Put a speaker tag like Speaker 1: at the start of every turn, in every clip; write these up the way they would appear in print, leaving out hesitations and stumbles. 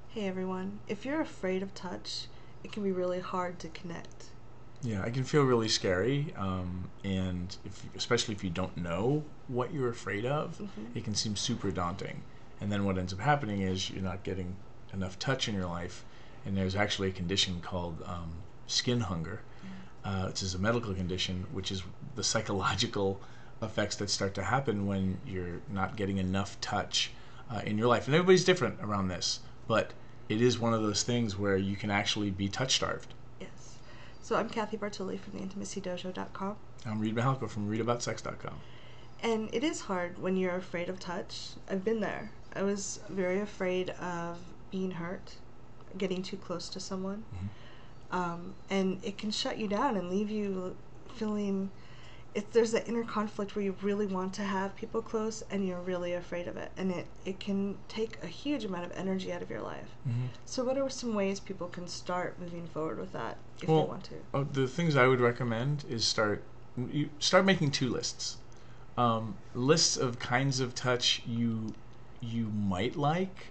Speaker 1: Hey everyone, if you're afraid of touch, it can be really hard to connect.
Speaker 2: Yeah, it can feel really scary, and especially if you don't know what you're afraid of,
Speaker 1: Hmm.
Speaker 2: it can seem super daunting. And then what ends up happening is you're not getting enough touch in your life, and there's actually a condition called skin hunger,
Speaker 1: Yeah.
Speaker 2: which is a medical condition, which is the psychological effects that start to happen when you're not getting enough touch in your life. And everybody's different around this, but it is one of those things where you can actually be touch starved.
Speaker 1: Yes. So I'm Cathy Bartoli from the intimacydojo.com.
Speaker 2: I'm Reid from readaboutsex.com.
Speaker 1: And it is hard when you're afraid of touch. I've been there. I was very afraid of being hurt, getting too close to someone.
Speaker 2: Mm-hmm.
Speaker 1: And it can shut you down and leave you feeling there's that inner conflict where you really want to have people close and you're really afraid of it, and it can take a huge amount of energy out of your life.
Speaker 2: Mm-hmm.
Speaker 1: So what are some ways people can start moving forward with that if they
Speaker 2: Well,
Speaker 1: want to?
Speaker 2: the things I would recommend is start making two lists. Lists of kinds of touch you might like,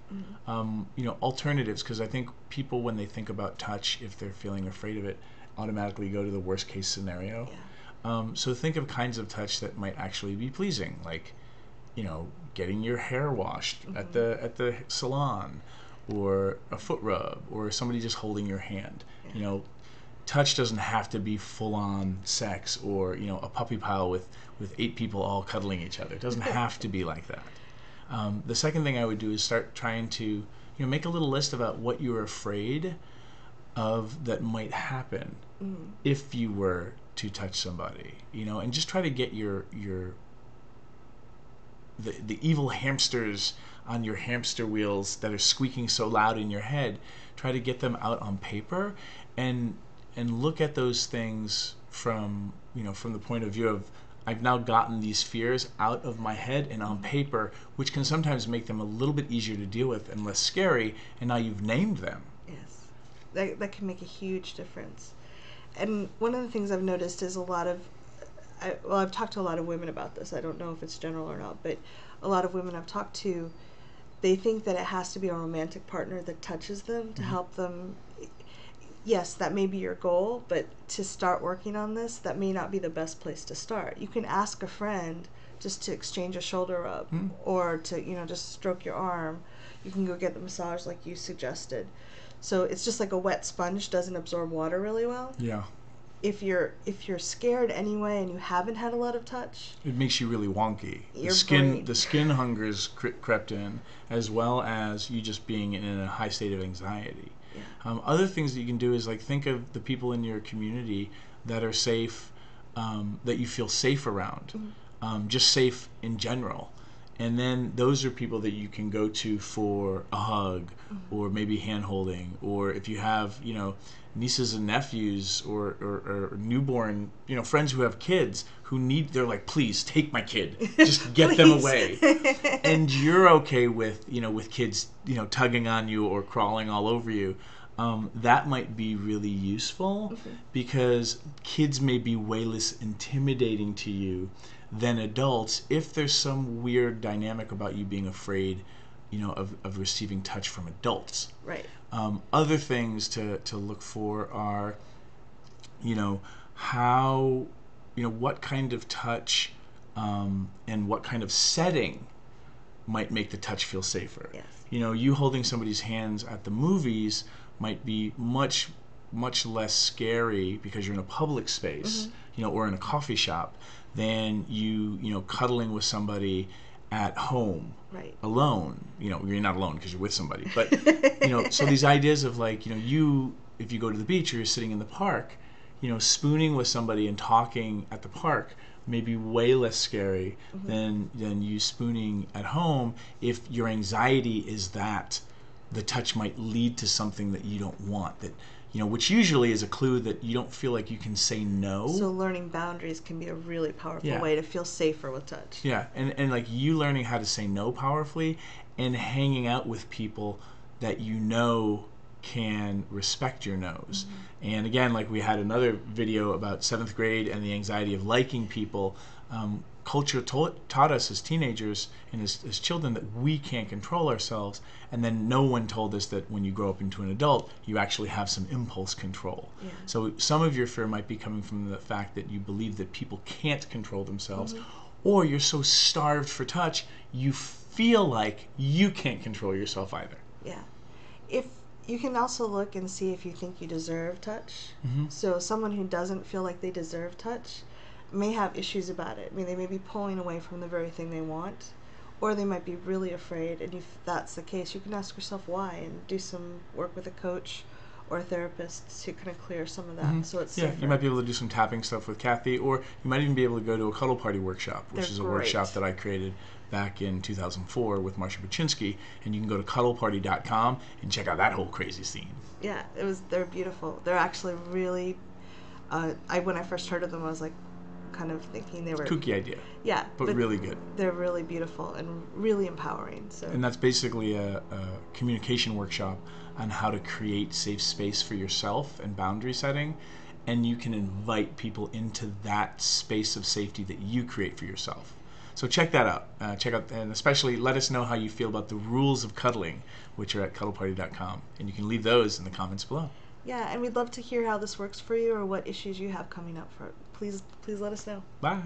Speaker 1: Mm.
Speaker 2: alternatives, because I think people, when they think about touch, if they're feeling afraid of it, automatically go to the worst case scenario.
Speaker 1: Yeah.
Speaker 2: So think of kinds of touch that might actually be pleasing, like getting your hair washed at
Speaker 1: Mm-hmm.
Speaker 2: the salon, or a foot rub, or somebody just holding your hand.
Speaker 1: Yeah.
Speaker 2: Touch doesn't have to be full on sex, or a puppy pile with 8 people all cuddling each other. It doesn't have to be like that. The second thing I would do is start trying to make a little list about what you're afraid of that might happen
Speaker 1: Mm.
Speaker 2: if you were to touch somebody, and just try to get the evil hamsters on your hamster wheels that are squeaking so loud in your head, try to get them out on paper, and look at those things from the point of view of, I've now gotten these fears out of my head and on paper, which can sometimes make them a little bit easier to deal with and less scary, and now you've named them.
Speaker 1: Yes. That can make a huge difference. And one of the things I've noticed is I've talked to a lot of women about this. I don't know if it's general or not, but a lot of women I've talked to, they think that it has to be a romantic partner that touches them to
Speaker 2: Mm-hmm.
Speaker 1: help them. Yes, that may be your goal, but to start working on this, that may not be the best place to start. You can ask a friend just to exchange a shoulder rub,
Speaker 2: Mm-hmm.
Speaker 1: or to, just stroke your arm. You can go get the massage like you suggested. So it's just like a wet sponge doesn't absorb water really well.
Speaker 2: Yeah.
Speaker 1: If you're scared anyway and you haven't had a lot of touch,
Speaker 2: It makes you really wonky. The
Speaker 1: your
Speaker 2: skin
Speaker 1: brain.
Speaker 2: the skin hunger's crept in, as well as you just being in a high state of anxiety.
Speaker 1: Yeah.
Speaker 2: Other things that you can do is, like, think of the people in your community that are safe, that you feel safe around,
Speaker 1: Mm-hmm.
Speaker 2: just safe in general. And then those are people that you can go to for a hug,
Speaker 1: Mm-hmm.
Speaker 2: or maybe hand holding, or if you have nieces and nephews, or newborn friends who have kids who they're like, please take my kid, just get them
Speaker 1: Please.
Speaker 2: away. And you're okay with kids tugging on you or crawling all over you. That might be really useful,
Speaker 1: Mm-hmm.
Speaker 2: because kids may be way less intimidating to you than adults if there's some weird dynamic about you being afraid of receiving touch from adults.
Speaker 1: Right.
Speaker 2: Other things to look for are, how, what kind of touch, and what kind of setting might make the touch feel safer.
Speaker 1: Yes.
Speaker 2: You holding somebody's hands at the movies might be much, much less scary because you're in a public space,
Speaker 1: Mm-hmm.
Speaker 2: or in a coffee shop, than cuddling with somebody at home
Speaker 1: Right.
Speaker 2: alone. You're not alone because you're with somebody, but so these ideas of, like, if you go to the beach or you're sitting in the park, spooning with somebody and talking at the park may be way less scary
Speaker 1: Mm-hmm.
Speaker 2: than you spooning at home, if your anxiety is that the touch might lead to something that you don't want, that which usually is a clue that you don't feel like you can say no.
Speaker 1: So learning boundaries can be a really powerful
Speaker 2: Yeah.
Speaker 1: way to feel safer with touch.
Speaker 2: Yeah, and like, you learning how to say no powerfully, and hanging out with people that can respect your nose.
Speaker 1: Mm-hmm.
Speaker 2: And again, like, we had another video about 7th grade and the anxiety of liking people. Culture taught us as teenagers and as children that we can't control ourselves, and then no one told us that when you grow up into an adult, you actually have some impulse control.
Speaker 1: Yeah.
Speaker 2: So some of your fear might be coming from the fact that you believe that people can't control themselves, or you're so starved for touch, you feel like you can't control yourself either.
Speaker 1: Yeah. If you can also look and see if you think you deserve touch.
Speaker 2: Mm-hmm.
Speaker 1: So someone who doesn't feel like they deserve touch may have issues about it. I mean, they may be pulling away from the very thing they want, or they might be really afraid. And if that's the case, you can ask yourself why and do some work with a coach or a therapist to kind of clear some of that, so it's safer.
Speaker 2: You might be able to do some tapping stuff with Cathy, or you might even be able to go to a cuddle party workshop, which
Speaker 1: They're
Speaker 2: is a
Speaker 1: great.
Speaker 2: workshop that I created back in 2004 with Marsha Baczynski, and you can go to cuddleparty.com and check out that whole crazy scene.
Speaker 1: Yeah, they're beautiful. They're actually really, when I first heard of them, I was like, kind of thinking they were
Speaker 2: Kooky idea.
Speaker 1: Yeah,
Speaker 2: but really good.
Speaker 1: They're really beautiful and really empowering. So.
Speaker 2: And that's basically a communication workshop on how to create safe space for yourself and boundary setting, and you can invite people into that space of safety that you create for yourself. So check that out. And especially let us know how you feel about the rules of cuddling, which are at cuddleparty.com, and you can leave those in the comments below.
Speaker 1: Yeah, and we'd love to hear how this works for you or what issues you have coming up. Please let us know.
Speaker 2: Bye.